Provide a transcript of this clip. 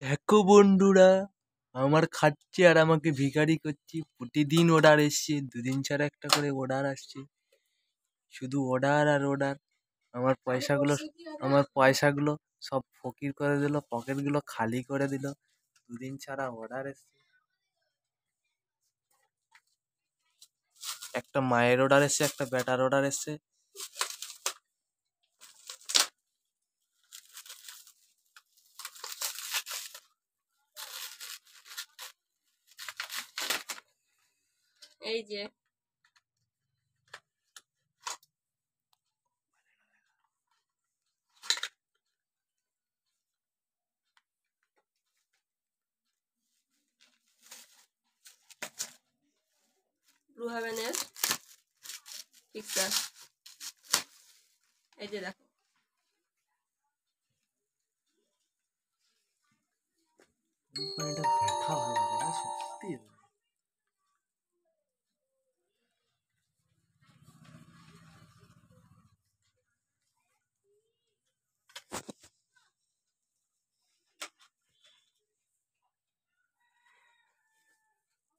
দেখো বন্ধুরা, আমার খাচ্ছে আর আমাকে ভিখারি করছে। প্রতিদিন অর্ডার এসছে, দুদিন ছাড়া একটা করে অর্ডার আসছে, শুধু অর্ডার আর অর্ডার। আমার পয়সাগুলো আমার পয়সাগুলো সব ফকির করে দিল, পকেটগুলো খালি করে দিল। দুদিন ছাড়া অর্ডার এসছে, একটা মায়ের অর্ডার এসছে, একটা বেটার অর্ডার এসছে। এই যে ব্লু হেভেনের পিকচার, এই যে দেখো। কোম্পানিটা দেখা ভালো লাগে না সত্যি।